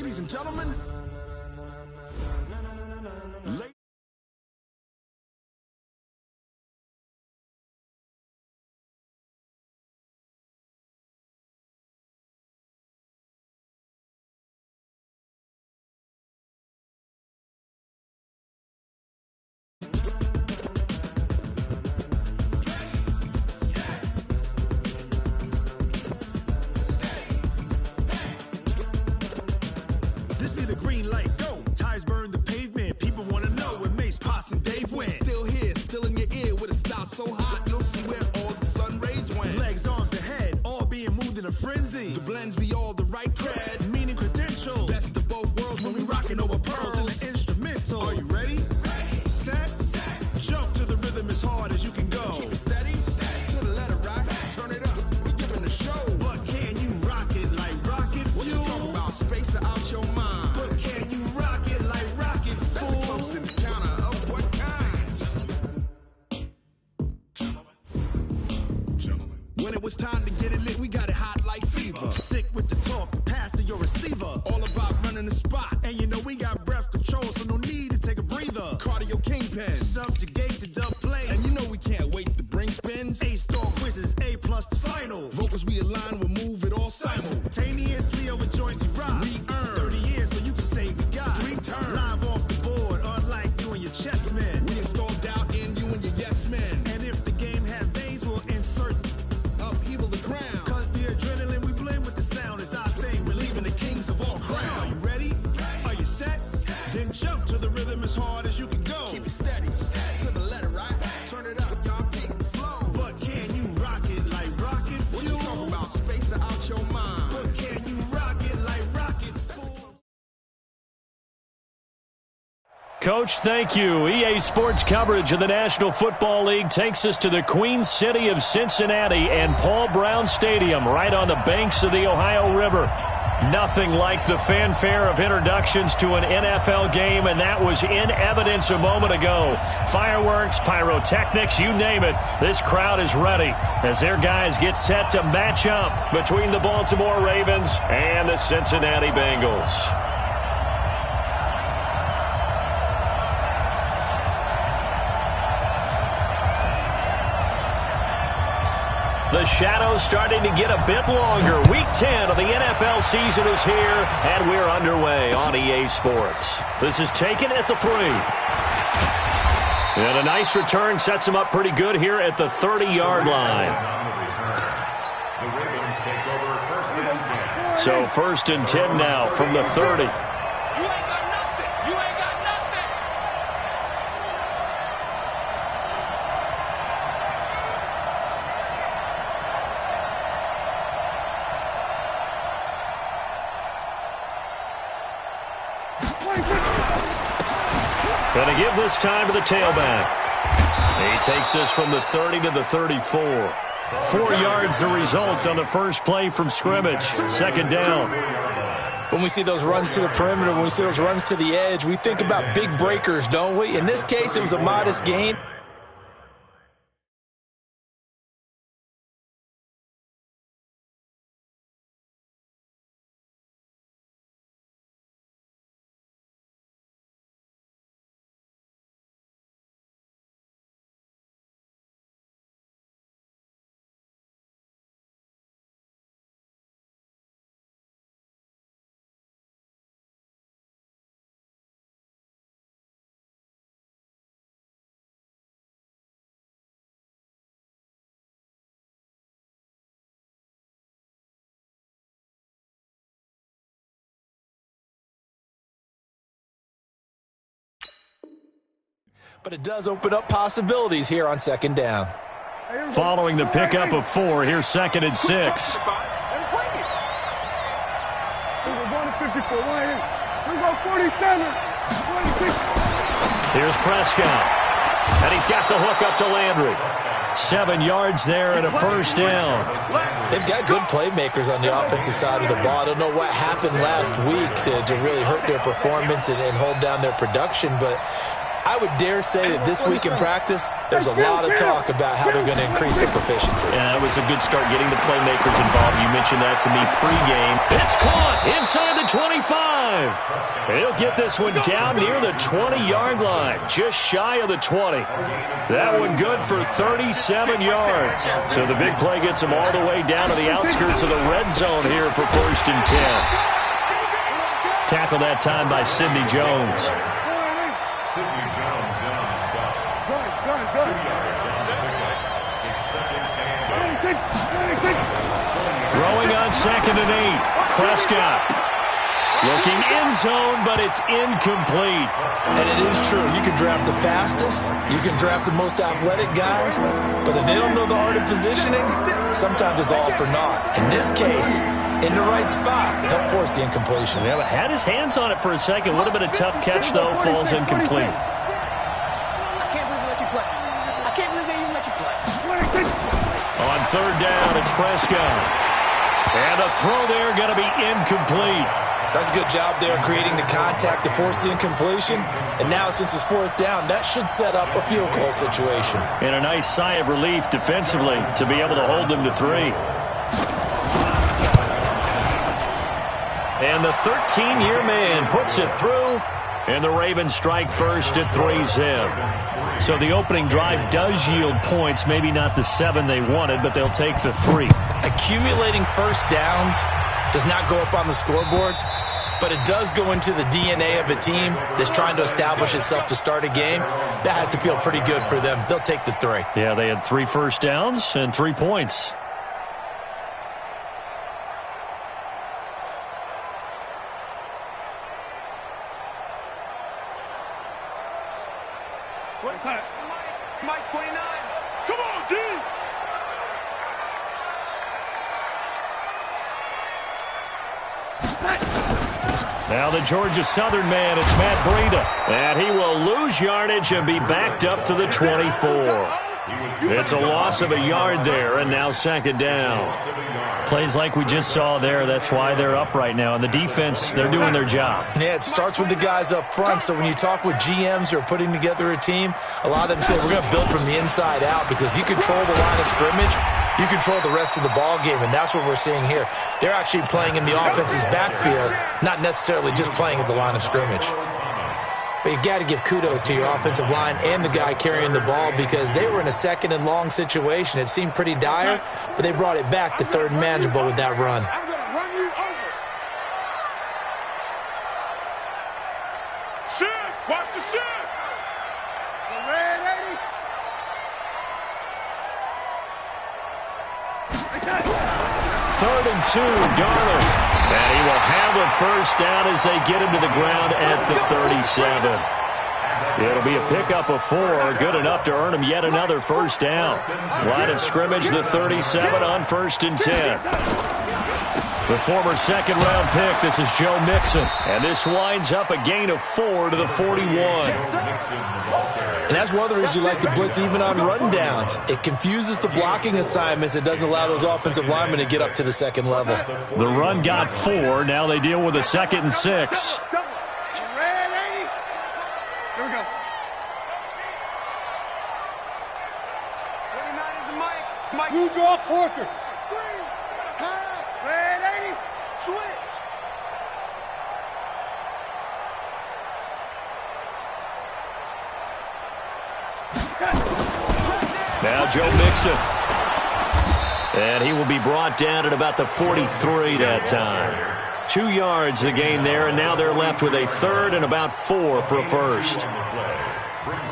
Ladies and gentlemen, this be the green light, go. Tires burn the pavement, people want to know where Mace, Poss, and Dave went. Still here, still in your ear with a style so hot, you'll see where all the sun rays went. Legs, arms, and head, all being moved in a frenzy. The blends be all the right cred, meaning credentials. Best of both worlds when we rockin' over pearls in the instrumental. Are you ready? Set, jump to the rhythm as hard as you can go. Keep it steady, to the letter rock, turn it up, we giving a show. But can you rock it like rocket fuel? What you talking about, space or out your mind? But can you rock it like rockets, fool? That's a close encounter of what kind? Gentlemen. When it was time to get it lit, we got it hot like fever. Sick with the talk, passing your receiver. All about running the spot. And you know we got breath control, so no need to take a breather. Cardio kingpin, subjugate the dub play. And you know we can't wait to bring spins. A-star quizzes, A+ the final. Vocals we align, we'll move it all simultaneously over joints we rock. We earn 30 years, so you can say we got 3 turns. Live off the board, unlike you and your chess men. We install doubt in you and your yes men. And if the game had veins, we'll insert upheaval the ground. Cause the adrenaline we blend with the sound is our thing. We're leaving the kings of all crowns. So are you ready? Are you set? Then jump to the rhythm as hard as you can go. Keep it steady, to the letter right. Turn it up, y'all keep the flow. But can you rock it like rocket fuel? What you talking about, space or out your mind? But can you rock it like rockets, fool? Coach, thank you. EA Sports coverage of the National Football League takes us to the Queen City of Cincinnati and Paul Brown Stadium right on the banks of the Ohio River. Nothing like the fanfare of introductions to an NFL game, and that was in evidence a moment ago. Fireworks, pyrotechnics, you name it. This crowd is ready as their guys get set to match up between the Baltimore Ravens and the Cincinnati Bengals. The shadow's starting to get a bit longer. Week 10 of the NFL season is here, and we're underway on EA Sports. This is taken at the 3. And a nice return sets him up pretty good here at the 30-yard line. The Ravens take over 1st and 10. So 1st and 10 now from the 30. Going to give this time to the tailback. He takes this from the 30 to the 34. 4 yards the result on the first play from scrimmage. 2nd down. When we see those runs to the perimeter, when we see those runs to the edge, we think about big breakers, don't we? In this case, it was a modest gain. But it does open up possibilities here on 2nd down. Following the pickup of 4, here's 2nd and 6. So we're going to 54. We're going 47. Here's Prescott. And he's got the hook up to Landry. 7 yards there and a 1st down. They've got good playmakers on the offensive side of the ball. I don't know what happened last week to really hurt their performance and hold down their production, but I would dare say that this week in practice, there's a lot of talk about how they're going to increase their proficiency. Yeah, that was a good start getting the playmakers involved. You mentioned that to me pregame. It's caught inside the 25. He'll get this one down near the 20-yard line, just shy of the 20. That one good for 37 yards. So the big play gets him all the way down to the outskirts of the red zone here for 1st and 10. Tackle that time by Sidney Jones. Sidney Jones in on the stop. 2 yards. That's a pickup. It's 2nd and 8. Throwing on 2nd and 8. Prescott. Looking end zone, but it's incomplete. And it is true. You can draft the fastest. You can draft the most athletic guys. But if they don't know the art of positioning, sometimes it's all for naught. In this case, in the right spot, help force the incompletion. Yeah, but had his hands on it for a second. Would have been a tough catch, though. Falls incomplete. I can't believe they let you play. I can't believe they even let you play. On 3rd down, it's Prescott. And a throw there going to be incomplete. That's a good job there creating the contact to force the incompletion. And now, since it's 4th down, that should set up a field goal situation. And a nice sigh of relief defensively to be able to hold them to 3. And the 13-year man puts it through, and the Ravens strike first at 3-zip. So the opening drive does yield points, maybe not the 7 they wanted, but they'll take the 3. Accumulating first downs does not go up on the scoreboard, but it does go into the DNA of a team that's trying to establish itself to start a game. That has to feel pretty good for them. They'll take the 3. Yeah, they had 3 first downs and 3 points. Mike 29. Come on, D. Now the Georgia Southern man, it's Matt Breida. And he will lose yardage and be backed up to the 24. It's a loss of a yard there, and now 2nd down. Plays like we just saw there, that's why they're up right now. And the defense, they're doing their job. Yeah, it starts with the guys up front. So when you talk with GMs who are putting together a team, a lot of them say we're going to build from the inside out, because if you control the line of scrimmage, you control the rest of the ball game, and that's what we're seeing here. They're actually playing in the offense's backfield, not necessarily just playing at the line of scrimmage. But you got to give kudos to your offensive line and the guy carrying the ball, because they were in a 2nd and long situation. It seemed pretty dire, but they brought it back to 3rd and manageable with that run. I'm going to run you over. Shift. Watch the shift. The red 3rd and 2, Darnold. And he will have a first down as they get him to the ground at the 37. It'll be a pickup of 4, good enough to earn him yet another first down. Line of scrimmage, the 37 on 1st and 10. The former 2nd-round pick, this is Joe Mixon. And this winds up a gain of 4 to the 41. And that's one of the reasons you like to blitz even on rundowns. It confuses the blocking assignments. It doesn't allow those offensive linemen to get up to the 2nd level. The run got 4. Now they deal with a 2nd and 6. Red 80. Here we go. 29 is the Mike. You draw quarters. Screen. Pass. Red 80. Switch. Now Joe Mixon. And he will be brought down at about the 43 that time. 2 yards the gain there, and now they're left with a 3rd and about 4 for a first.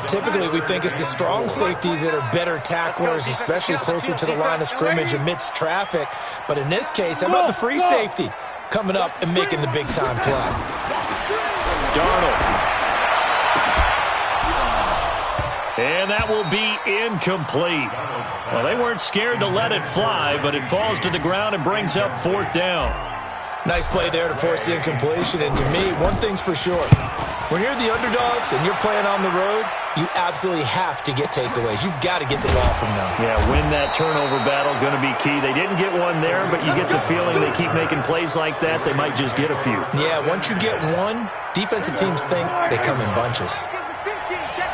Typically, we think it's the strong safeties that are better tacklers, especially closer to the line of scrimmage amidst traffic. But in this case, how about the free safety coming up and making the big-time play? Darnold. And that will be incomplete. Well, they weren't scared to let it fly, but it falls to the ground and brings up 4th down. Nice play there to force the incompletion. And to me, one thing's for sure. When you're the underdogs and you're playing on the road, you absolutely have to get takeaways. You've got to get the ball from them. Yeah, win that turnover battle, going to be key. They didn't get one there, but you get the feeling they keep making plays like that, they might just get a few. Yeah, once you get one, defensive teams think they come in bunches. Get the 15. Check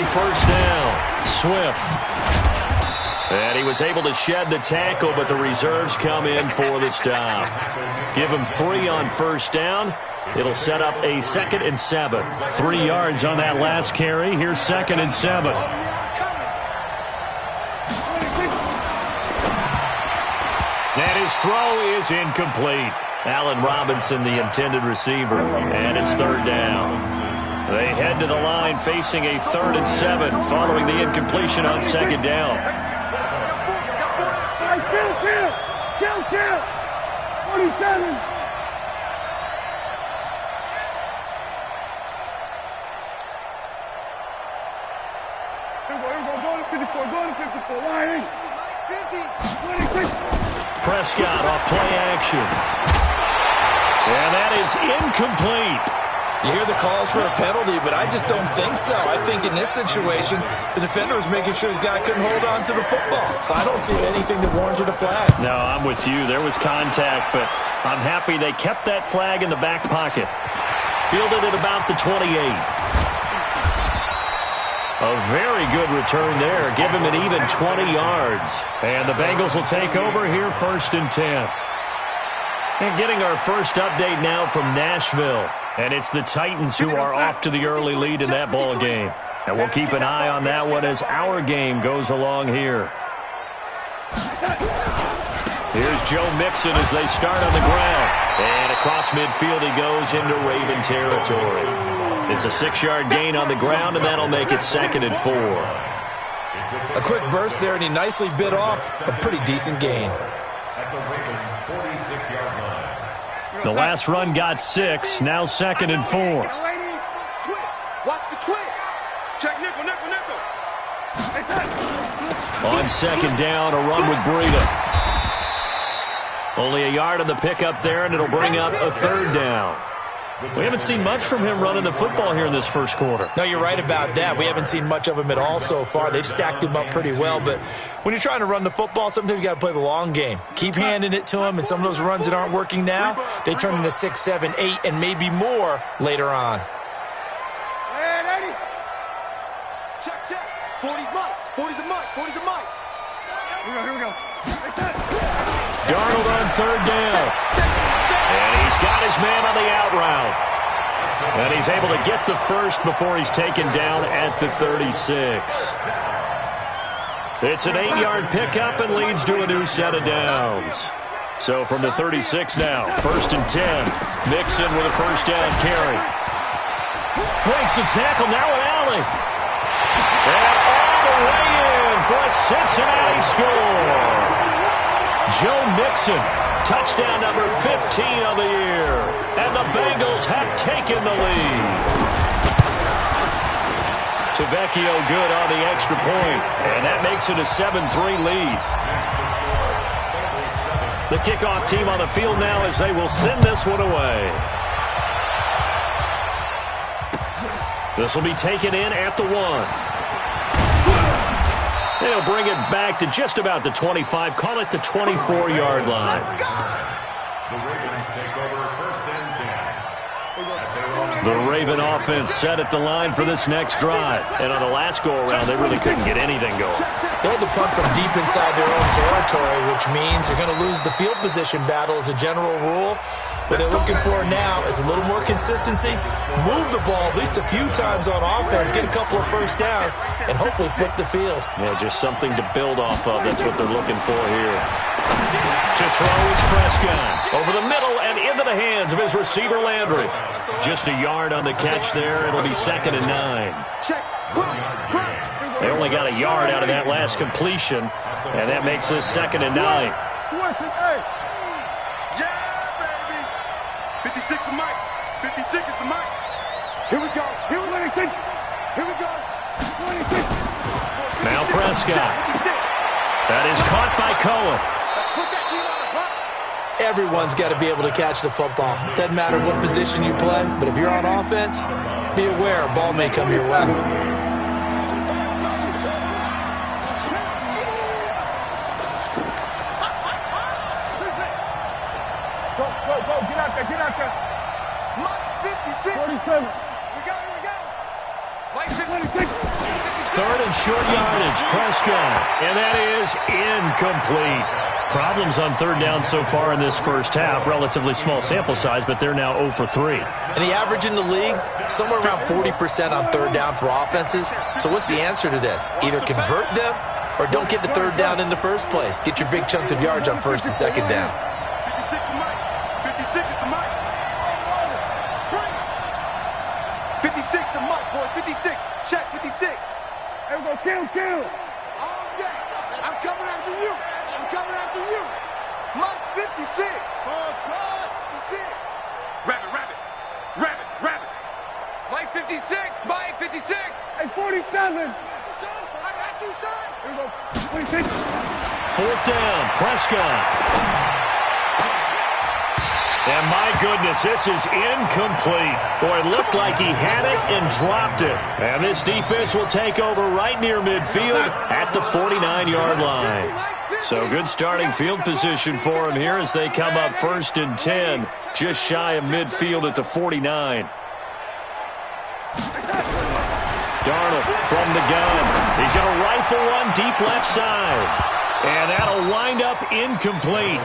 on first down. Swift. And he was able to shed the tackle, but the reserves come in for the stop. Give him 3 on first down. It'll set up a 2nd and 7. 3 yards on that last carry. Here's 2nd and 7. And his throw is incomplete. Allen Robinson, the intended receiver. And it's 3rd down. They head to the line facing a 3rd and 7 following the incompletion on 2nd down. Kill! 47! Go to 54, line. 26. Prescott off play action. And that is incomplete. You hear the calls for a penalty, but I just don't think so. I think in this situation, the defender was making sure his guy couldn't hold on to the football. So I don't see anything that warranted a flag. No, I'm with you. There was contact, but I'm happy they kept that flag in the back pocket. Fielded at about the 28. A very good return there. Give him an even 20 yards. And the Bengals will take over here 1st and 10. And getting our first update now from Nashville. And it's the Titans who are off to the early lead in that ball game. And we'll keep an eye on that one as our game goes along here. Here's Joe Mixon as they start on the ground. And across midfield he goes into Raven territory. It's a 6-yard gain on the ground, and that'll make it 2nd and 4. A quick burst there, and he nicely bit off a pretty decent gain. At the Ravens' 46-yard line. The last run got 6, now 2nd and 4. Watch the twist. Check nickel. On 2nd down, a run with Breida. Only a yard on the pickup there, and it'll bring up a 3rd down. We haven't seen much from him running the football here in this first quarter. No, you're right about that. We haven't seen much of him at all so far. They've stacked him up pretty well, but when you're trying to run the football, sometimes you got to play the long game. Keep handing it to him, and some of those runs that aren't working now, they turn into 6, 7, 8, and maybe more later on. Hey, 80. Check. 40's Mike. 40's a Mike. Here we go. Darnold on 3rd down. And he's got his man on the out route. And he's able to get the first before he's taken down at the 36. It's an 8-yard pickup and leads to a new set of downs. So from the 36 now, 1st and 10. Mixon with a 1st down carry. Breaks the tackle, now an alley. And all the way in for a Cincinnati score. Joe Mixon, touchdown number 15 of the year. And the Bengals have taken the lead. Tavecchio good on the extra point. And that makes it a 7-3 lead. The kickoff team on the field now as they will send this one away. This will be taken in at the 1. They'll bring it back to just about the 25. Call it the 24-yard line. The Ravens take over 1st and 10. The Raven offense set at the line for this next drive. And on the last go-around, they really couldn't get anything going. They had to punt from deep inside their own territory, which means you're going to lose the field position battle as a general rule. What they're looking for now is a little more consistency, move the ball at least a few times on offense, get a couple of first downs, and hopefully flip the field. Yeah, just something to build off of. That's what they're looking for here. To throw is Prescott. Over the middle and into the hands of his receiver, Landry. Just a yard on the catch there. It'll be 2nd and 9. They only got a yard out of that last completion, and that makes this 2nd and 9. 56 is Mike. 56 is the Mike. Here we go. 26. Here we go. 26. Now Prescott. That is caught by Cohen. Everyone's got to be able to catch the football. Doesn't matter what position you play, but if you're on offense, be aware a ball may come your way. Go. Get out there. Mike's 56. 47. We go. Mike's 56. third and short yardage. Prescott. And that is incomplete. Problems on third down so far in this first half. Relatively small sample size, but they're now 0 for 3. And the average in the league, somewhere around 40% on third down for offenses. So what's the answer to this? Either convert them or don't get to third down in the first place. Get your big chunks of yards on first and second down. 56 the mic. 56 is the mic. 56 the mic, boys. 56. Check 56. Hey, we go kill. All day. I'm coming after you. I'm coming after you. Mike's 56. Oh, God. 56. Rabbit. Mike 56. Mike 56. Hey, 47. I got you, son. Here we go. 26. Fourth down, Prescott. And my goodness, this is incomplete. Boy, it looked like he had it and dropped it. And this defense will take over right near midfield at the 49-yard line. So good starting field position for him here as they come up 1st and 10, just shy of midfield at the 49. Darnold from the gun. He's going to rifle one deep left side. And that'll wind up incomplete.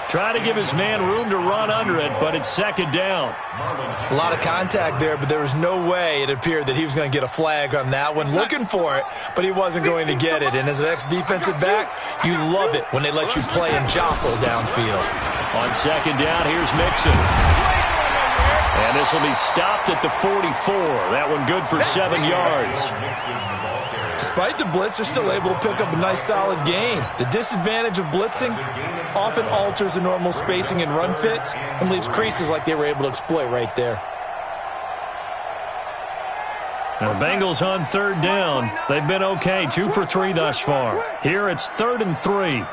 Trying to give his man room to run under it, but it's second down. A lot of contact there, but there was no way it appeared that he was going to get a flag on that one. Looking for it, but he wasn't going to get it. And as an ex-defensive back, you love it when they let you play and jostle downfield. On second down, here's Mixon. And this will be stopped at the 44. That one good for 7 yards. Despite the blitz, they're still able to pick up a nice solid gain. The disadvantage of blitzing often alters the normal spacing and run fits and leaves creases like they were able to exploit right there. The Bengals on third down. They've been okay, 2 for 3 thus far. Here it's 3rd and 3.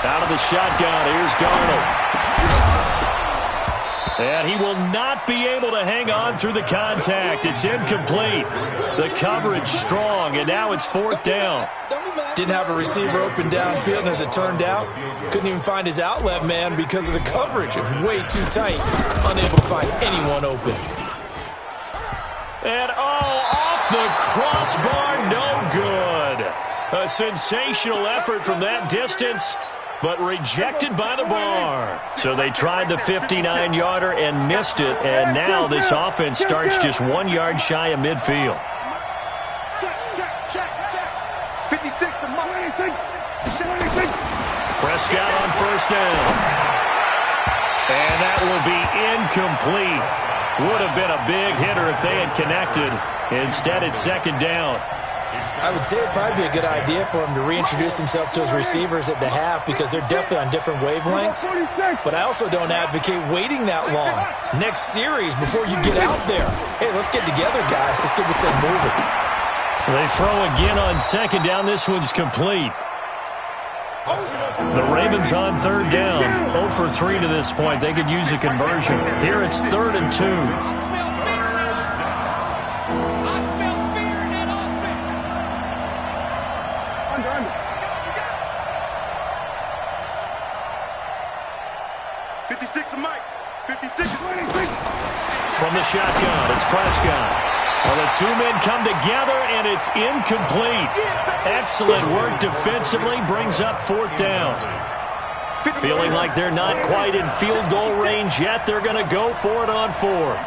Out of the shotgun, here's Darnold. And he will not be able to hang on through the contact. It's incomplete. The coverage strong, and now it's 4th down. Didn't have a receiver open downfield, and as it turned out, couldn't even find his outlet man because of the coverage. It was way too tight, unable to find anyone open. And, off the crossbar, no good. A sensational effort from that distance, but rejected by the bar. So they tried the 59-yarder and missed it, and now this offense starts just 1 yard shy of midfield. Check. 56 to Mike. 26. Prescott on first down. And that will be incomplete. Would have been a big hitter if they had connected. Instead, it's second down. I would say it'd probably be a good idea for him to reintroduce himself to his receivers at the half because they're definitely on different wavelengths. But I also don't advocate waiting that long. Next series, before you get out there, hey, let's get together, guys. Let's get this thing moving. They throw again on second down. This one's complete. The Ravens on third down. 0 for 3 to this point. They could use a conversion. Here it's 3rd and 2. From the shotgun, it's Prescott. Well, the two men come together, and it's incomplete. Excellent work defensively, brings up 4th down. Feeling like they're not quite in field goal range yet, they're going to go for it on 4th.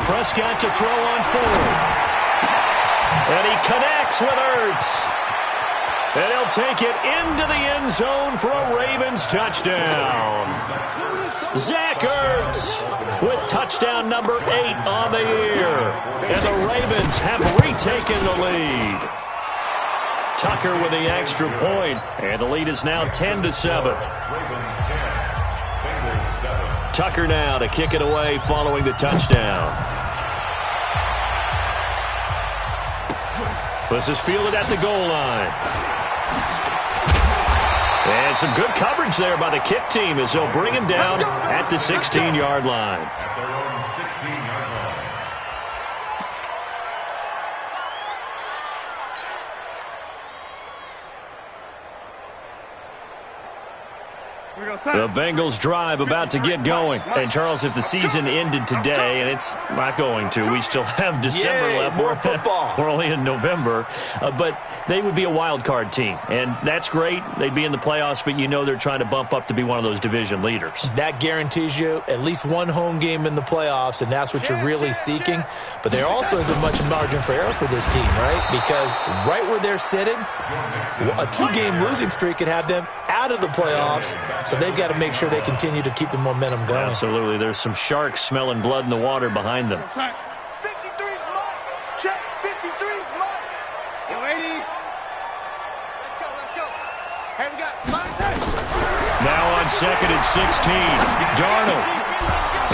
Prescott to throw on 4th. And he connects with Ertz. And he'll take it into the end zone for a Ravens touchdown. Zach Ertz with touchdown number 8 on the year. And the Ravens have retaken the lead. Tucker with the extra point. And the lead is now 10-7. Tucker now to kick it away following the touchdown. This is fielded at the goal line. And some good coverage there by the kick team as they'll bring him down at the 16-yard line. The Bengals drive about to get going. And, Charles, if the season ended today, and it's not going to, we still have December left. More football. We're only in November. But they would be a wild card team. And that's great. They'd be in the playoffs, but you know they're trying to bump up to be one of those division leaders. That guarantees you at least one home game in the playoffs, and that's what you're really seeking. But there also isn't much margin for error for this team, right? Because right where they're sitting, a 2-game losing streak could have them out of the playoffs, so they've got to make sure they continue to keep the momentum going. Absolutely. There's some sharks smelling blood in the water behind them. 53's mine. Check. 53's mine. You ready? Let's go. Hey, we got mine. Now on second and 16, Darnold.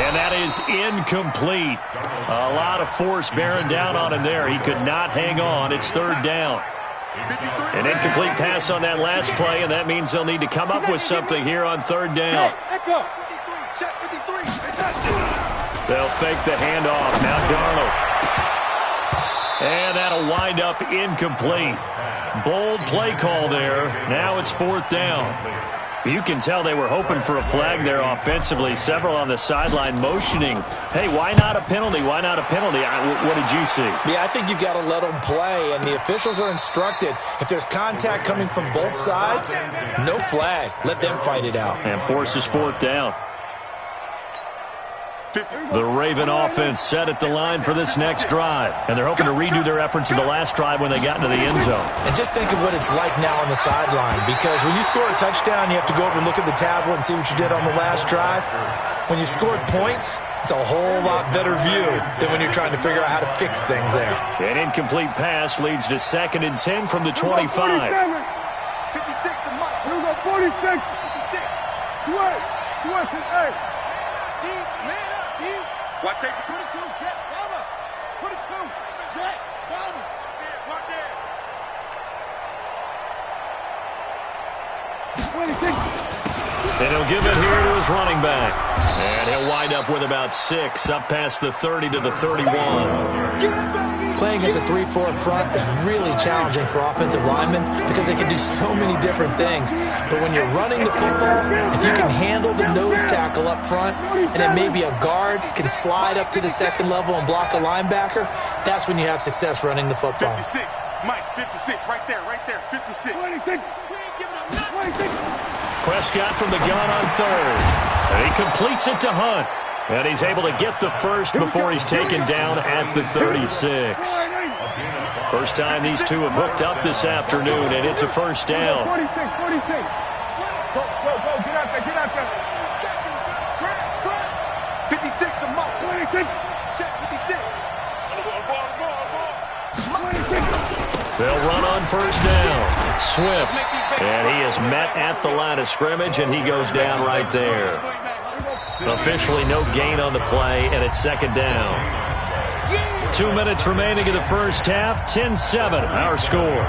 And that is incomplete. A lot of force bearing down on him there. He could not hang on. It's third down. An incomplete pass on that last play, and that means they'll need to come up with something here on third down. They'll fake the handoff. Now Darnold. And that'll wind up incomplete. Bold play call there. Now it's fourth down. You can tell they were hoping for a flag there offensively. Several on the sideline motioning, hey, why not a penalty? Why not a penalty? What did you see? Yeah, I think you've got to let them play, and the officials are instructed, if there's contact coming from both sides, no flag. Let them fight it out. And forces fourth down. The Raven offense set at the line for this next drive. And they're hoping to redo their efforts in the last drive when they got into the end zone. And just think of what it's like now on the sideline. Because when you score a touchdown, you have to go over and look at the tablet and see what you did on the last drive. When you scored points, it's a whole lot better view than when you're trying to figure out how to fix things there. An incomplete pass leads to 2nd and 10 from the 25. 56 to Mike. Here we go, 46. 56. Switch it, hey. Deep, man up, deep. Watch safety. 22, Jet, bomber. 22, Jet, bomber. Watch it. 26. And he'll give it here to his running back. And he'll wind up with about 6, up past the 30 to the 31. Playing against a 3-4 front is really challenging for offensive linemen because they can do so many different things. But when you're running the football, if you can handle the nose tackle up front, and then maybe a guard can slide up to the second level and block a linebacker, that's when you have success running the football. 56, Mike, 56, right there, 56. 26. 26. Prescott from the gun on third. And he completes it to Hunt. And he's able to get the first before he's taken down at the 36. First time these two have hooked up this afternoon, and it's a first down. 46. Go, get out there. 56 to Mike. 26. Check 56. 26. They'll run on first down. Swift. And he is met at the line of scrimmage, and he goes down right there. Officially no gain on the play, and it's second down. 2 minutes remaining in the first half. 10-7, our score.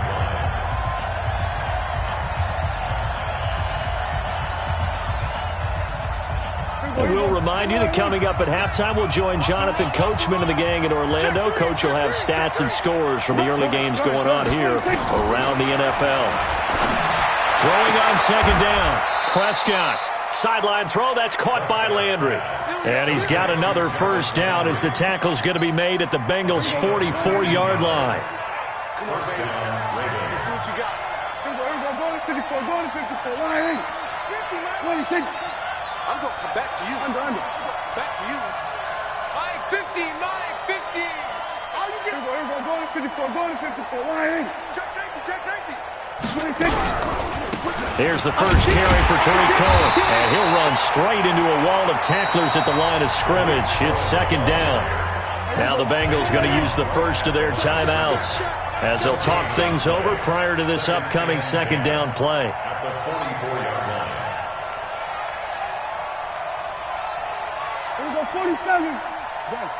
And we'll remind you that coming up at halftime, we'll join Jonathan Coachman and the gang in Orlando. Coach will have stats and scores from the early games going on here around the NFL. Throwing on second down. Prescott. Sideline throw, that's caught by Landry. And he's got another first down as the tackle's going to be made at the Bengals' 44-yard line. Come on, man. Let's see what you got. Here we go. Go to 54. Go to 54. Line 26. I'm going to come back to you. Under. Back to you. 50. All you get. Here we go. Go to 54. Go to 54. Line Check safety. 26. Here's the first carry for Tariq Cohen. And he'll run straight into a wall of tacklers at the line of scrimmage. It's second down. Now the Bengals going to use the first of their timeouts as they'll talk things over prior to this upcoming second down play. Here we go. 47. Hey,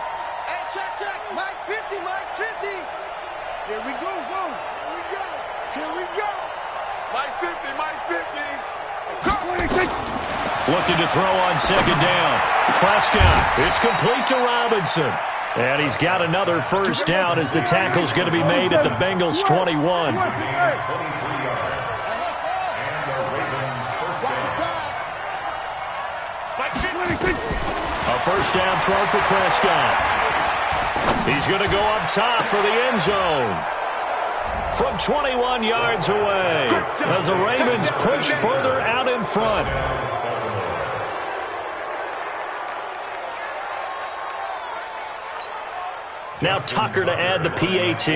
check. Mike 50. Here we go. Mike 50. 26. Looking to throw on second down. Prescott. It's complete to Robinson. And he's got another first down as the tackle's going to be made at the Bengals' 21. first down throw for Prescott. He's going to go up top for the end zone. From 21 yards away, as the Ravens push further out in front. Now Tucker to add the PAT.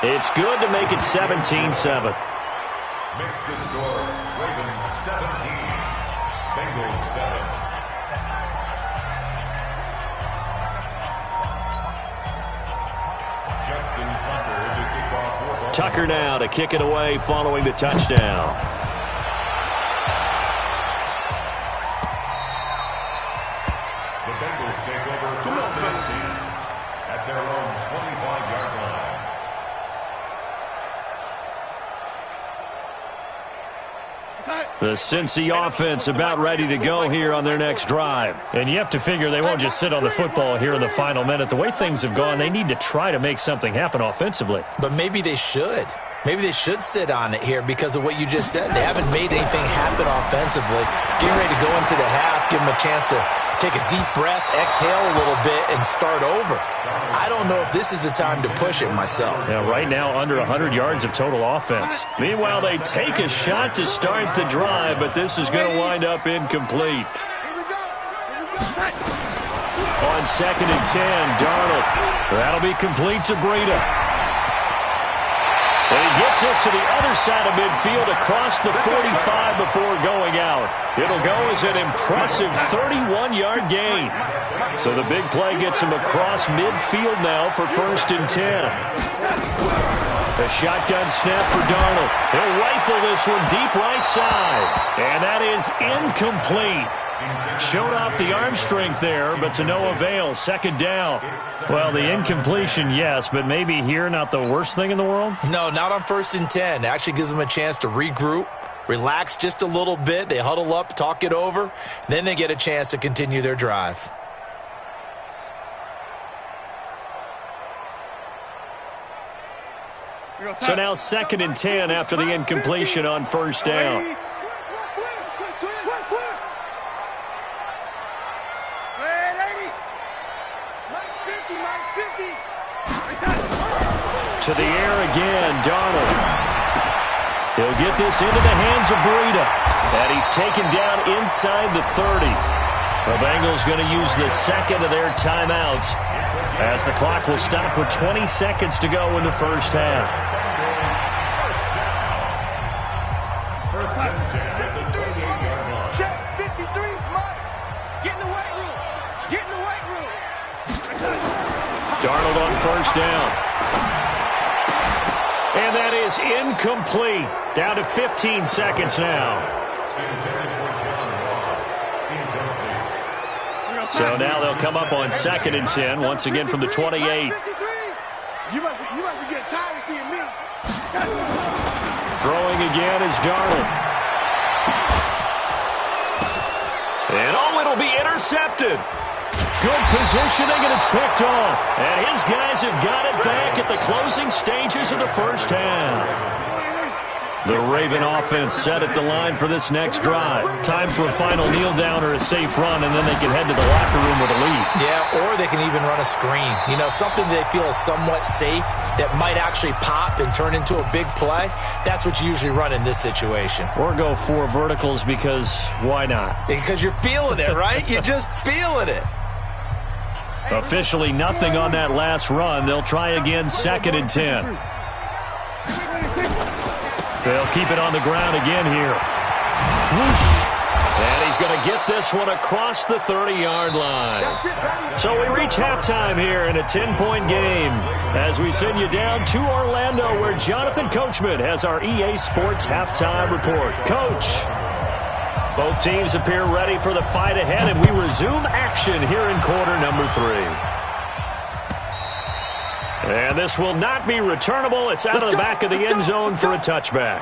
It's good to make it 17-7. Makes the score Ravens 17, Bengals 7. Justin Tucker to kick off football. Tucker now to kick it away following the touchdown. The Bengals take over first and 10 at their own 25-yard line. The Cincy offense about ready to go here on their next drive. And you have to figure they won't just sit on the football here in the final minute. The way things have gone, they need to try to make something happen offensively. But maybe they should. Maybe they should sit on it here because of what you just said. They haven't made anything happen offensively. Getting ready to go into the half, give them a chance to take a deep breath, exhale a little bit, and start over. I don't know if this is the time to push it myself. Now, right now, under 100 yards of total offense. Meanwhile, they take a shot to start the drive, but this is going to wind up incomplete. On 2nd and 10, Darnold. That'll be complete to Breida. And he gets us to the other side of midfield across the 45 before going out. It'll go as an impressive 31-yard gain. So the big play gets him across midfield now for 1st and 10. A shotgun snap for Darnold. He'll rifle this one deep right side. And that is incomplete. Showed off the arm strength there, but to no avail. 2nd down. Well, the incompletion, yes, but maybe here not the worst thing in the world? No, not on 1st and 10. It actually gives them a chance to regroup, relax just a little bit. They huddle up, talk it over. Then they get a chance to continue their drive. So now 2nd and 10 after the incompletion on 1st down. To the air again, Darnold. He'll get this into the hands of Breida. And he's taken down inside the 30. The Bengals going to use the second of their timeouts as the clock will stop with 20 seconds to go in the first half. Check 53's Mike. Get in the weight room. Get in the weight room. Darnold on 1st down. And that is incomplete. Down to 15 seconds now. So now they'll come up on 2nd and 10, once again from the 28. You must be getting tired of seeing me. Throwing again is Darnold. And it'll be intercepted. Good positioning, and it's picked off. And his guys have got it back at the closing stages of the first half. The Raven offense set at the line for this next drive. Time for a final kneel down or a safe run, and then they can head to the locker room with a lead. Yeah, or they can even run a screen. You know, something they feel is somewhat safe that might actually pop and turn into a big play. That's what you usually run in this situation. Or go 4 verticals because why not? Because you're feeling it, right? You're just feeling it. Officially nothing on that last run. They'll try again 2nd and 10. They'll keep it on the ground again here. Whoosh. And he's going to get this one across the 30-yard line. So we reach halftime here in a 10-point game as we send you down to Orlando where Jonathan Coachman has our EA Sports halftime report. Coach, both teams appear ready for the fight ahead, and we resume action here in quarter number 3. And this will not be returnable. It's out of the back of the end zone for a touchback.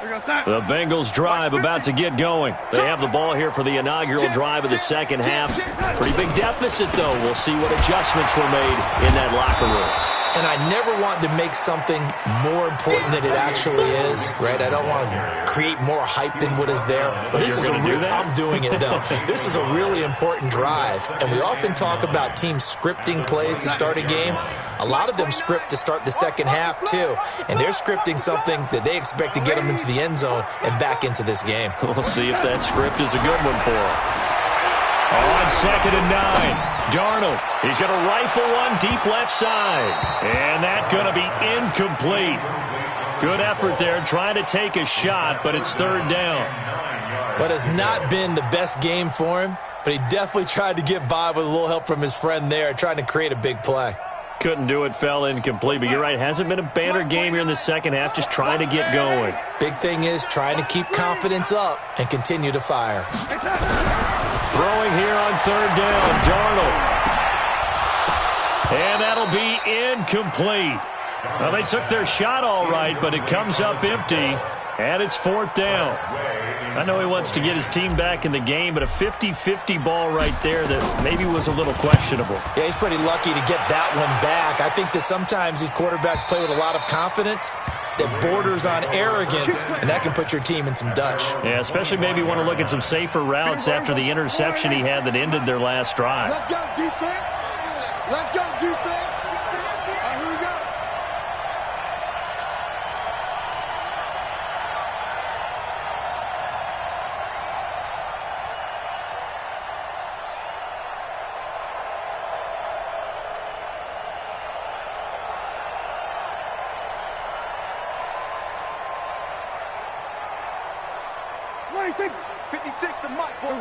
The Bengals drive about to get going. They have the ball here for the inaugural drive of the second half. Pretty big deficit, though. We'll see what adjustments were made in that locker room. And I never want to make something more important than it actually is, right? I don't want to create more hype than what is there. But this is I'm doing it, though. This is a really important drive. And we often talk about teams scripting plays to start a game. A lot of them script to start the second half, too. And they're scripting something that they expect to get them into the end zone and back into this game. We'll see if that script is a good one for them. On 2nd and 9. Darnold, he's going to rifle one deep left side. And that's going to be incomplete. Good effort there, trying to take a shot, but it's 3rd down. But it's not been the best game for him, but he definitely tried to get by with a little help from his friend there, trying to create a big play. Couldn't do it, fell incomplete, but you're right, hasn't been a banner game here in the second half, just trying to get going. Big thing is trying to keep confidence up and continue to fire. Throwing here on 3rd down, Darnold. And that'll be incomplete. Well, they took their shot all right, but it comes up empty, and it's 4th down. I know he wants to get his team back in the game, but a 50-50 ball right there that maybe was a little questionable. Yeah, he's pretty lucky to get that one back. I think that sometimes these quarterbacks play with a lot of confidence that borders on arrogance, and that can put your team in some Dutch. Yeah, especially maybe want to look at some safer routes after the interception he had that ended their last drive. Let's go, defense. Let's go, defense. Here we go.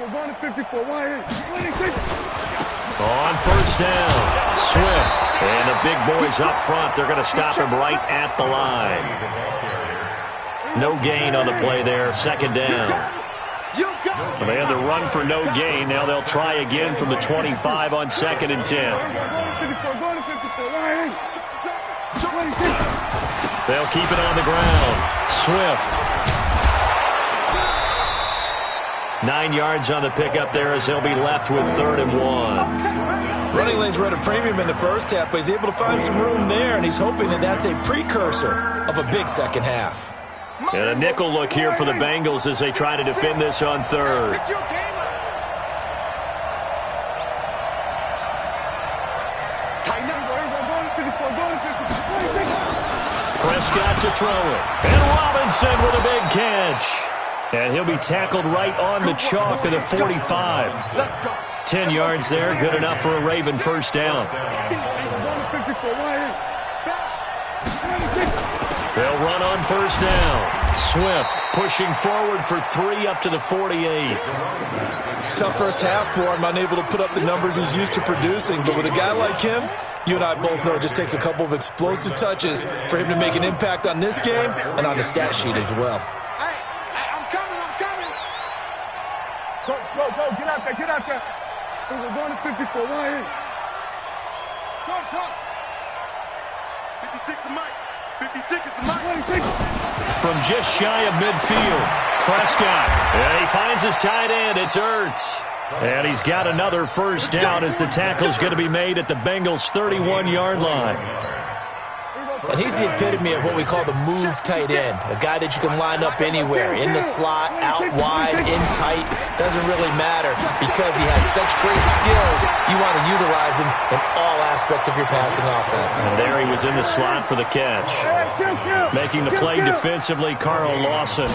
On 54, On 1st down, Swift. And the big boys up front, they're going to stop him right at the line. No gain on the play there, 2nd down. Well, they had the run for no gain. Now they'll try again from the 25 on 2nd and 10. They'll keep it on the ground. Swift. 9 yards on the pickup there as he'll be left with 3rd and 1. Running lanes were at a premium in the first half, but he's able to find some room there, and he's hoping that that's a precursor of a big second half. And a nickel look here for the Bengals as they try to defend this on 3rd. Prescott to throw it. And Robinson with a big catch. And he'll be tackled right on the chalk of the 45. 10 yards there, good enough for a Raven 1st down. They'll run on 1st down. Swift pushing forward for 3 up to the 48. Tough first half for him, unable to put up the numbers he's used to producing. But with a guy like him, you and I both know it just takes a couple of explosive touches for him to make an impact on this game and on the stat sheet as well. Go, get out there. We're going to 54, right here. Short. 56 the mic. 56 is the mic. From just shy of midfield, Prescott. And he finds his tight end. It's Ertz. And he's got another 1st down as the tackle's going to be made at the Bengals' 31-yard line. And he's the epitome of what we call the move tight end, a guy that you can line up anywhere, in the slot, out wide, in tight, doesn't really matter because he has such great skills. You want to utilize him in all aspects of your passing offense. And there he was in the slot for the catch. Making the play defensively, Carl Lawson.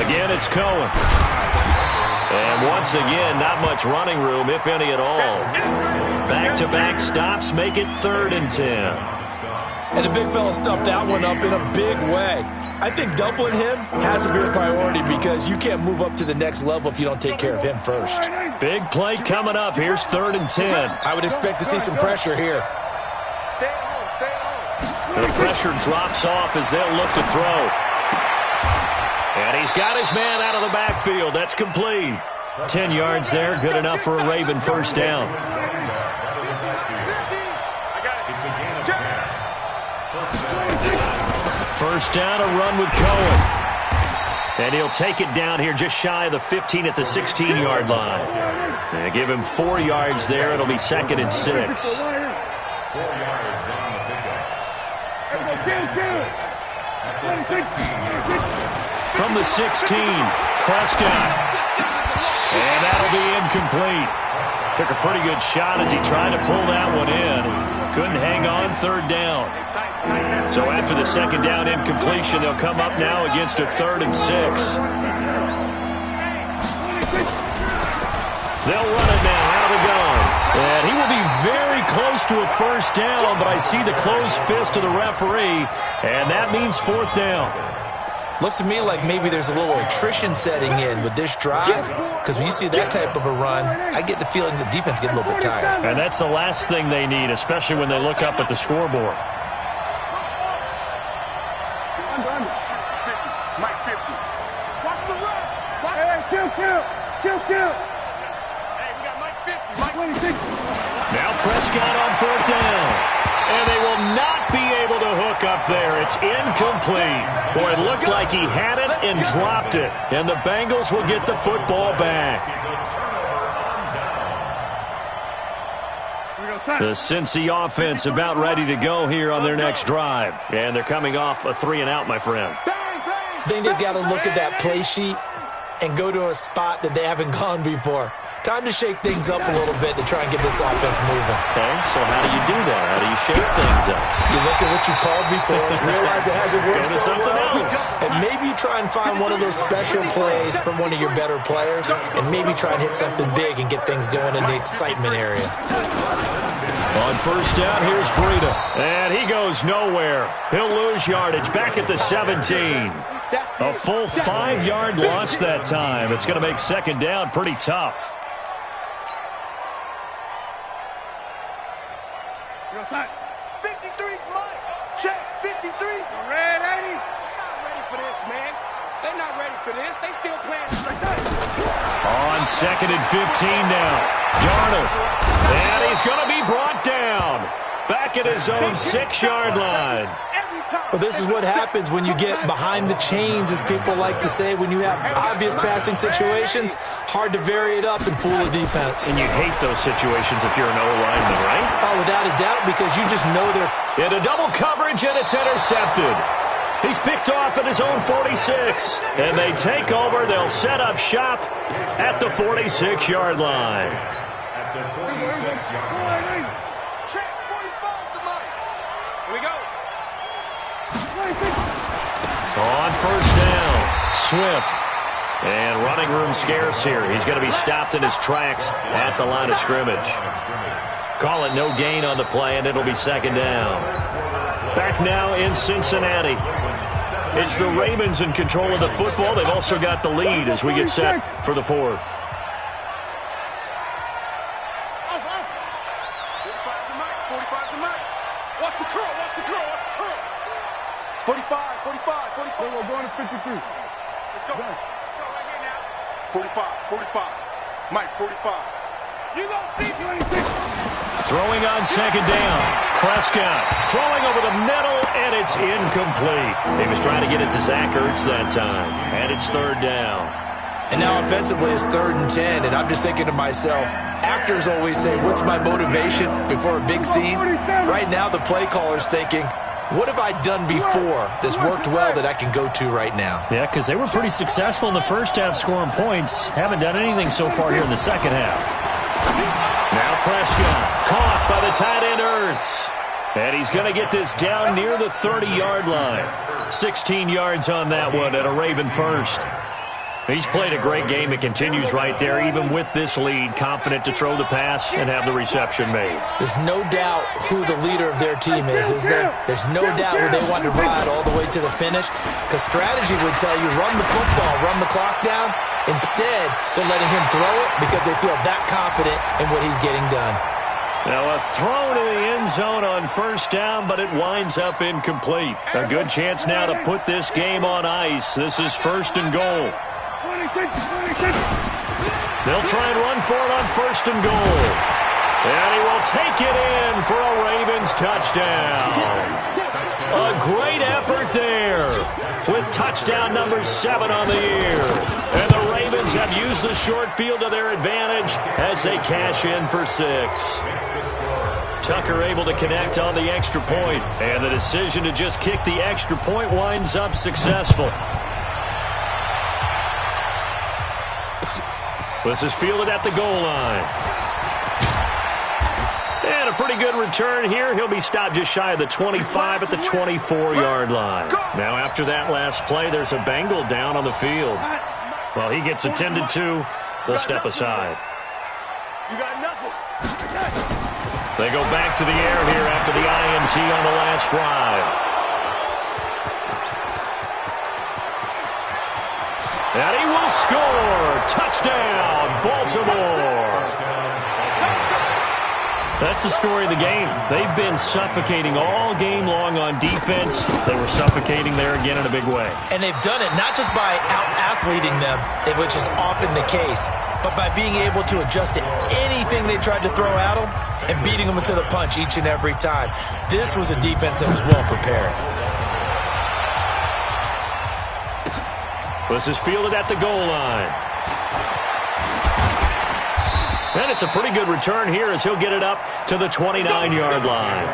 Again, it's Cohen. And once again, not much running room, if any at all. Back-to-back stops make it 3rd and 10. And the big fella stuffed that one up in a big way. I think doubling him has to be a priority because you can't move up to the next level if you don't take care of him first. Big play coming up. Here's 3rd and 10. I would expect to see some pressure here. Stay home. The pressure drops off as they'll look to throw. And he's got his man out of the backfield. That's complete. 10 yards there. Good enough for a Raven 1st down. First down, a run with Cohen. And he'll take it down here just shy of the 15 at the 16-yard line. And give him 4 yards there. It'll be 2nd and 6. 4 yards on the pickup. 2nd and 6 at the 16-yard line. From the 16, Prescott. And that'll be incomplete. Took a pretty good shot as he tried to pull that one in. Couldn't hang on, 3rd down. So after the 2nd down incompletion, they'll come up now against a 3rd and 6. They'll run it now. Out of the gun. And he will be very close to a 1st down, but I see the closed fist of the referee, and that means 4th down. Looks to me like maybe there's a little attrition setting in with this drive, because when you see that type of a run, I get the feeling the defense gets a little bit tired. And that's the last thing they need, especially when they look up at the scoreboard. Mike 50. Watch the run. Hey, kill. Hey, we got Mike 50. Mike 26. Now Prescott on 4th down. And they will not be able to hook up there. It's incomplete. Boy, it looked like he had it and dropped it. And the Bengals will get the football back. The Cincy offense about ready to go here on their next drive. And they're coming off a 3-and-out, my friend. I think they've got to look at that play sheet and go to a spot that they haven't gone before. Time to shake things up a little bit to try and get this offense moving. Okay, so how do you do that? How do you shake things up? You look at what you called before, realize it hasn't worked Go to so something well, else. and maybe you try and find one of those special plays from one of your better players, and maybe try and hit something big and get things going in the excitement area. On 1st down, here's Breida. And he goes nowhere. He'll lose yardage back at the 17. A full 5-yard loss that time. It's going to make 2nd down pretty tough. 53's Mike. Check. 53's. Red 80. Not ready for this, man. They're not ready for this. They still playing. On 2nd and 15 now. Darnold. And he's going to be brought down. Back at his own 6-yard line. Well, this is what happens when you get behind the chains, as people like to say. When you have obvious passing situations, hard to vary it up and fool the defense. And you hate those situations if you're an O-lineman, right? Oh, without a doubt, because you just know they're... Into double coverage, and it's intercepted. He's picked off at his own 46. And they take over. They'll set up shop at the 46-yard line. At the 46-yard line. Check. 45's the Mike. Here we go. On 1st down, Swift. And running room scarce here. He's going to be stopped in his tracks at the line of scrimmage. Call it no gain on the play, and it'll be 2nd down. Back now in Cincinnati. It's the Ravens in control of the football. They've also got the lead as we get set for the 4th. 45's the Mike. 45's the Mike. Watch the curl. 45. We're going to 53. Let's go. Go right here now. 45. Mike, 45. You gonna see 26. Throwing on 2nd down. Prescott throwing over the middle, and it's incomplete. He was trying to get it to Zach Ertz that time, and it's 3rd down. And now offensively it's 3rd and 10, and I'm just thinking to myself, actors always say, what's my motivation before a big scene? Right now the play caller's thinking, what have I done before that's worked well that I can go to right now? Yeah, because they were pretty successful in the first half scoring points. Haven't done anything so far here in the second half. Now Prescott caught by the tight end Ertz. And he's going to get this down near the 30-yard line. 16 yards on that one at a Raven first. He's played a great game. It continues right there, even with this lead, confident to throw the pass and have the reception made. There's no doubt who the leader of their team is there? There's no doubt who they want to ride all the way to the finish, because strategy would tell you run the football, run the clock down. Instead, they're letting him throw it because they feel that confident in what he's getting done. Now a throw to the end zone on 1st down, but it winds up incomplete. A good chance now to put this game on ice. This is 1st and goal. 26. They'll try and run for it on 1st and goal. And he will take it in for a Ravens touchdown. A great effort there with touchdown number 7 on the year. And the Ravens have used the short field to their advantage as they cash in for 6. Tucker able to connect on the extra point, and the decision to just kick the extra point winds up successful. This is fielded at the goal line. And a pretty good return here. He'll be stopped just shy of the 25 at the 24-yard line. Now, after that last play, there's a Bengal down on the field. Well, he gets attended to. We'll step aside. You got nothing. They go back to the air here after the INT on the last drive. And he will score. Touchdown, Baltimore. That's the story of the game. They've been suffocating all game long on defense. They were suffocating there again in a big way. And they've done it not just by out-athleting them, which is often the case, but by being able to adjust to anything they tried to throw at them and beating them to the punch each and every time. This was a defense that was well prepared. This is fielded at the goal line. And it's a pretty good return here as he'll get it up to the 29-yard line.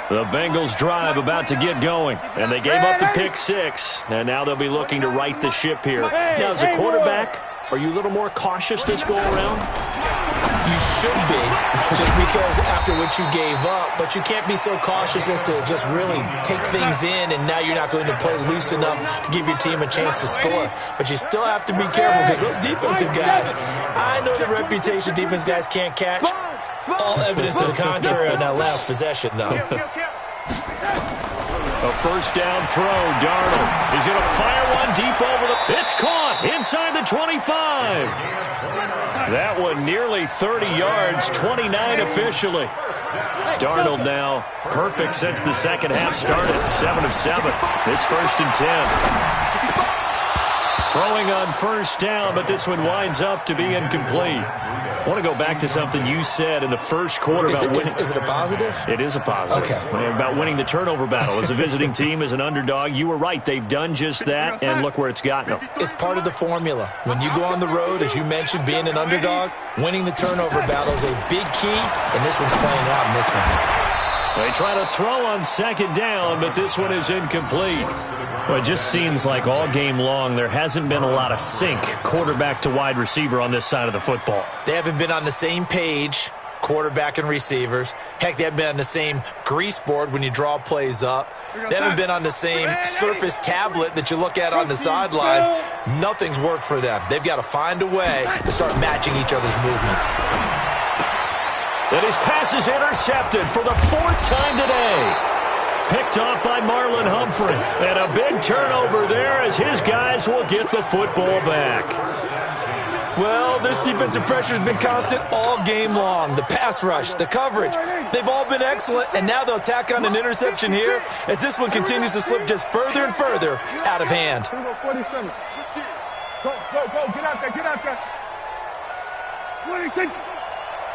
The Bengals drive about to get going, and they gave up the pick 6, and now they'll be looking to right the ship here. Now, as a quarterback, are you a little more cautious this go-around? You should be, just because after what you gave up, but you can't be so cautious as to just really take things in, and now you're not going to play loose enough to give your team a chance to score. But you still have to be careful because those defensive guys, I know the reputation defense guys can't catch. All evidence to the contrary on that last possession, though. A first down throw, Darnold. He's going to fire one deep over the... It's caught inside the 25. That one nearly 30 yards, 29 officially. Darnold now perfect since the second half started, 7 of 7. It's 1st and 10. Throwing on first down, but this one winds up to be incomplete. I want to go back to something you said in the first quarter about winning. Is it a positive? It is a positive. Okay. About winning the turnover battle. As a visiting team, as an underdog, you were right. They've done just that, and look where it's gotten them. It's part of the formula. When you go on the road, as you mentioned, being an underdog, winning the turnover battle is a big key, and this one's playing out in this one. They try to throw on second down, but this one is incomplete. Well, it just seems like all game long there hasn't been a lot of sync quarterback to wide receiver on this side of the football. They haven't been on the same page, quarterback and receivers. Heck, they haven't been on the same grease board when you draw plays up. They haven't been on the same Surface tablet that you look at on the sidelines. Nothing's worked for them. They've got to find a way to start matching each other's movements. And his pass is intercepted for the 4th time today. Picked off by Marlon Humphrey. And a big turnover there as his guys will get the football back. Well, this defensive pressure has been constant all game long. The pass rush, the coverage, they've all been excellent, and now they'll tack on an interception here as this one continues to slip just further and further out of hand. Go, get out there, get out there. 46.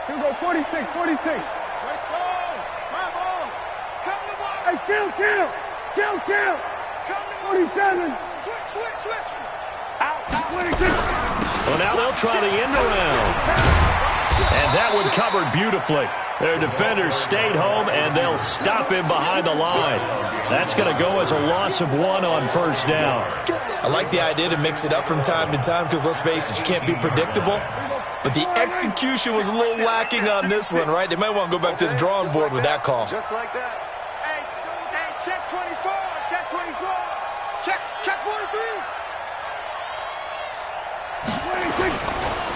Here we go, 46, 46. Let's go. Come on. Come to one. Hey, kill. Come to 47. Switch. Out. 26. Well, now they'll try the end around. And that one covered beautifully. Their defenders stayed home, and they'll stop him behind the line. That's going to go as a loss of 1 on first down. I like the idea to mix it up from time to time because, let's face it, you can't be predictable. But the execution was a little lacking on this one, right? They might want to go back to the drawing board with that call. Just like that. Hey, check 24. Check 24. Check 43.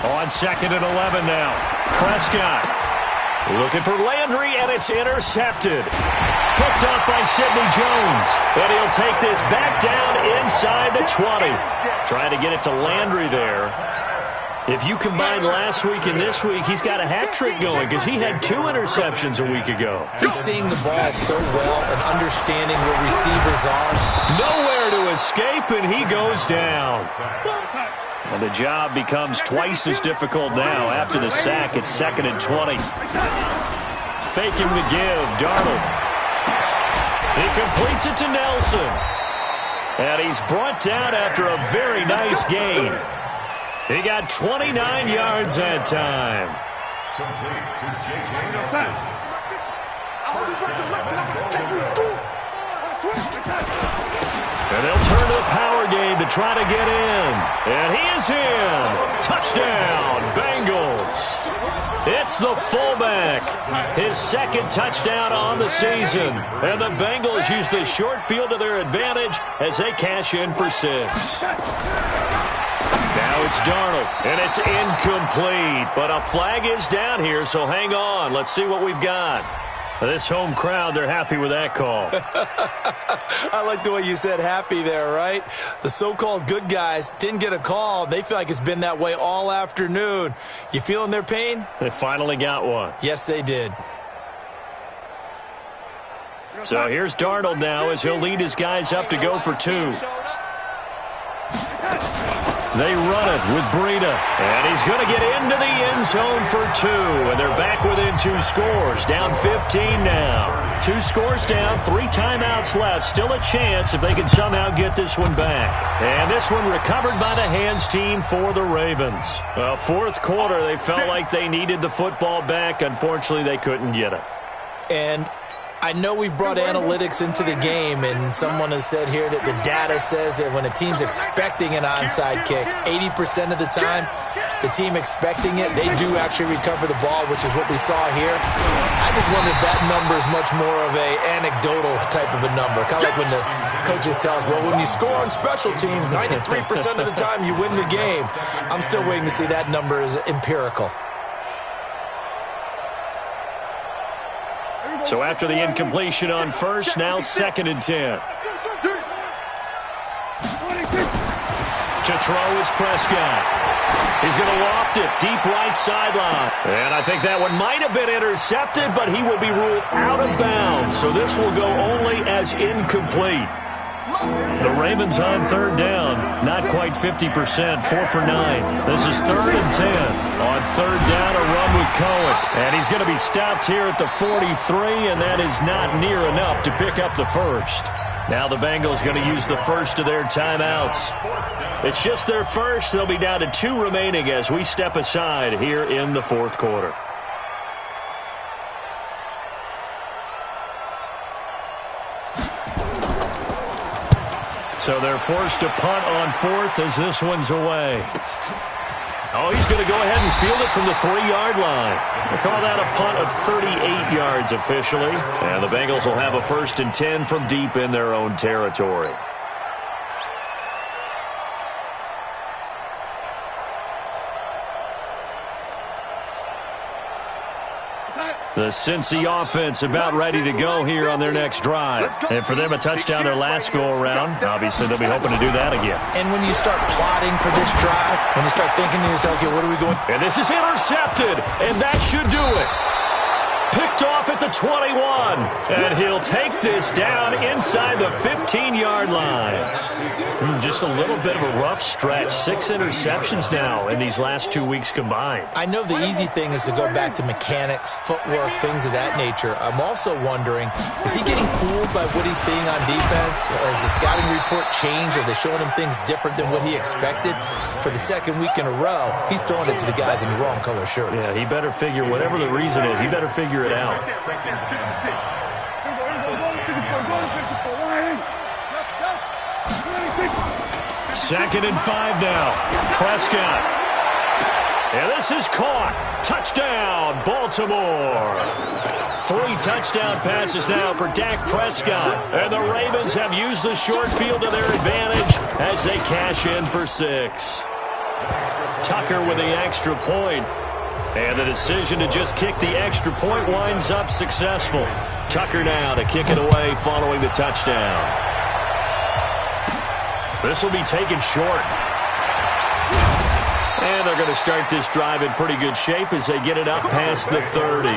On 2nd and 11 now. Prescott looking for Landry, and it's intercepted. Picked off by Sidney Jones. And he'll take this back down inside the 20. Trying to get it to Landry there. If you combine last week and this week, he's got a hat trick going because he had 2 interceptions a week ago. He's seeing the ball so well and understanding where receivers are. Nowhere to escape, and he goes down. And the job becomes twice as difficult now. After the sack, it's 2nd and 20. Faking the give, Darnold. He completes it to Nelson. And he's brought down after a very nice gain. He got 29 yards that time. And they'll turn to the power game to try to get in. And he is in. Touchdown, Bengals. It's the fullback. His 2nd touchdown on the season. And the Bengals use the short field to their advantage as they cash in for 6. Now it's Darnold, and it's incomplete. But a flag is down here, so hang on. Let's see what we've got. This home crowd, they're happy with that call. I like the way you said happy there, right? The so-called good guys didn't get a call. They feel like it's been that way all afternoon. You feeling their pain? They finally got one. Yes, they did. So here's Darnold now as he'll lead his guys up to go for 2. They run it with Breida, and he's going to get into the end zone for 2, and they're back within 2 scores, down 15 now. 2 scores down, 3 timeouts left, still a chance if they can somehow get this one back. And this one recovered by the hands team for the Ravens. Well, 4th quarter, they felt like they needed the football back. Unfortunately, they couldn't get it. And I know we've brought analytics into the game, and someone has said here that the data says that when a team's expecting an onside kick, 80% of the time, the team expecting it, they do actually recover the ball, which is what we saw here. I just wonder if that number is much more of a anecdotal type of a number. Kind of like when the coaches tell us, well, when you score on special teams, 93% of the time you win the game. I'm still waiting to see that number is empirical. So after the incompletion on 1st, now 2nd and 10. To throw is Prescott. He's going to loft it deep right sideline. And I think that one might have been intercepted, but he will be ruled out of bounds. So this will go only as incomplete. The Ravens on 3rd down, not quite 50%, 4 for 9. This is 3rd and 10. On 3rd down, a run with Cohen. And he's going to be stopped here at the 43, and that is not near enough to pick up the 1st. Now the Bengals going to use the 1st of their timeouts. It's just their 1st. They'll be down to 2 remaining as we step aside here in the 4th quarter. So they're forced to punt on 4th as this one's away. Oh, he's going to go ahead and field it from the 3-yard line. They call that a punt of 38 yards officially. And the Bengals will have a 1st and 10 from deep in their own territory. The Cincy offense about ready to go here on their next drive. And for them, a touchdown their last go-around. Obviously, they'll be hoping to do that again. And when you start plotting for this drive, when you start thinking to yourself, okay, what are we going? And this is intercepted, and that should do it. Picked off at the 21, and he'll take this down inside the 15-yard line. Just a little bit of a rough stretch. 6 interceptions now in these last 2 weeks combined. I know the easy thing is to go back to mechanics, footwork, things of that nature. I'm also wondering, is he getting fooled by what he's seeing on defense? Has the scouting report changed? Are they showing him things different than what he expected? For the 2nd week in a row, he's throwing it to the guys in the wrong color shirts. Yeah, he better figure, whatever the reason is, he better figure it out. Second and 5 now. Prescott. And this is caught. Touchdown, Baltimore. 3 touchdown passes now for Dak Prescott. And the Ravens have used the short field to their advantage as they cash in for 6. Tucker with the extra point. And the decision to just kick the extra point winds up successful. Tucker now to kick it away following the touchdown. This will be taken short. And they're going to start this drive in pretty good shape as they get it up past the 30.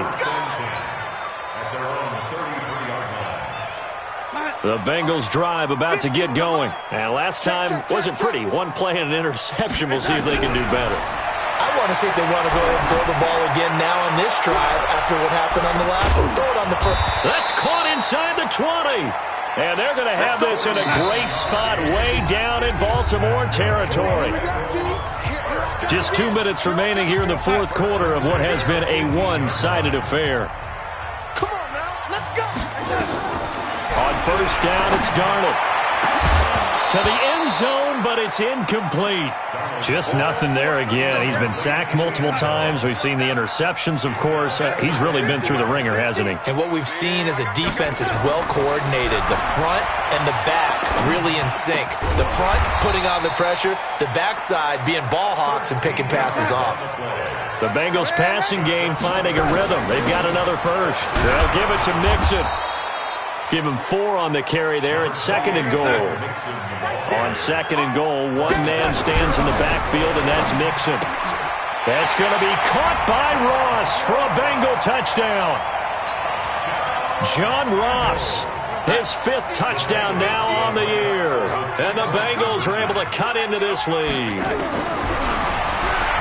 The Bengals drive about to get going. And last time wasn't pretty. One play and an interception. We'll see if they can do better. I want to see if they want to go ahead and throw the ball again now on this drive after what happened on the last one. Throw it on the first. That's caught inside the 20. And they're going to have this in a great spot way down in Baltimore territory. Just 2 minutes remaining here in the fourth quarter of what has been a one-sided affair. Come on now, let's go. On first down, it's Darnold. To the end zone, but it's incomplete. Just nothing there again. He's been sacked multiple times. We've seen the interceptions, of course. He's really been through the ringer, hasn't he? And what we've seen is a defense is well coordinated. The front and the back really in sync. The front putting on the pressure, the backside being ball hawks and picking passes off. The Bengals passing game finding a rhythm. They've got another first. They'll give it to Mixon. Give him 4 on the carry there at second and goal. On second and goal, one man stands in the backfield, and that's Mixon. That's going to be caught by Ross for a Bengal touchdown. John Ross, his 5th touchdown now on the year. And the Bengals are able to cut into this lead.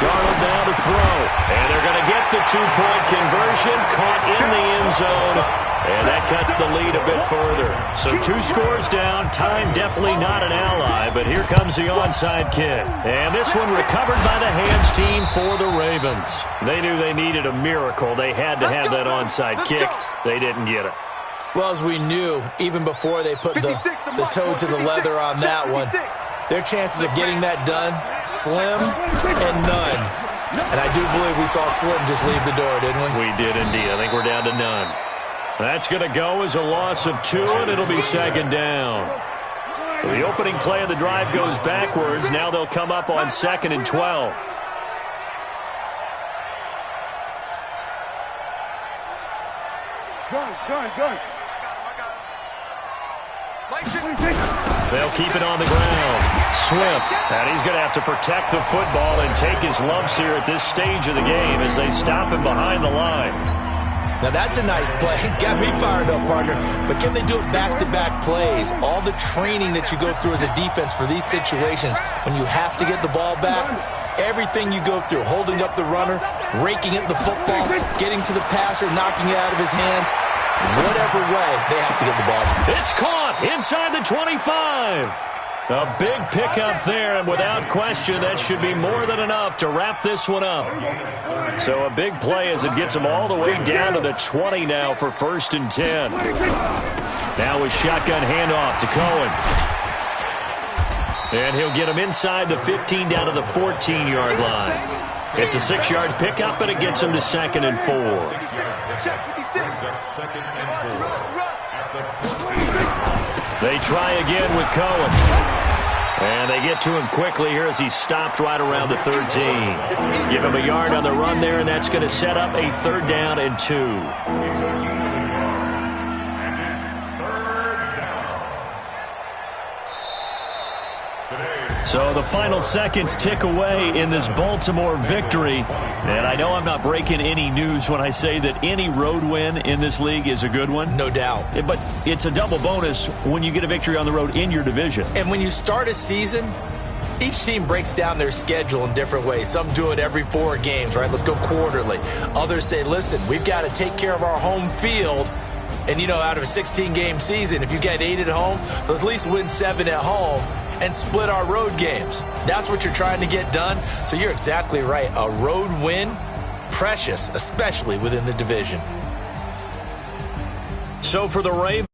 Darnold now to throw. And they're going to get the 2-point conversion, caught in the end zone. And that cuts the lead a bit further. So 2 scores down. Time definitely not an ally, but here comes the onside kick. And this one recovered by the hands team for the Ravens. They knew they needed a miracle. They had to have that onside kick. They didn't get it. Well, as we knew, even before they put the toe to the leather on that one, their chances of getting that done, slim and none. And I do believe we saw Slim just leave the door, didn't we? We did indeed. I think we're down to none. That's going to go as a loss of 2, and it'll be second down. So the opening play of the drive goes backwards. Now they'll come up on 2nd and 12. Gun. They'll keep it on the ground. Swift, and he's going to have to protect the football and take his lumps here at this stage of the game as they stop him behind the line. Now, that's a nice play. Got me fired up, partner. But can they do it back-to-back plays? All the training that you go through as a defense for these situations, when you have to get the ball back, everything you go through, holding up the runner, raking at the football, getting to the passer, knocking it out of his hands, whatever way, they have to get the ball back. It's caught inside the 25. A big pickup there, and without question, that should be more than enough to wrap this one up. So a big play as it gets them all the way down to the 20 now for 1st and 10. Now a shotgun handoff to Cohen. And he'll get him inside the 15 down to the 14-yard line. It's a 6-yard pickup, and it gets him to 2nd and 4. They try again with Cohen. And they get to him quickly here as he's stopped right around the 13. Give him a yard on the run there, and that's going to set up a 3rd down and 2. So the final seconds tick away in this Baltimore victory. And I know I'm not breaking any news when I say that any road win in this league is a good one. No doubt. But it's a double bonus when you get a victory on the road in your division. And when you start a season, each team breaks down their schedule in different ways. Some do it every 4 games, right? Let's go quarterly. Others say, listen, we've got to take care of our home field. And, you know, out of a 16-game season, if you get 8 at home, let's at least win 7 at home and split our road games. That's what you're trying to get done. So you're exactly right. A road win, precious, especially within the division. So for the Ravens,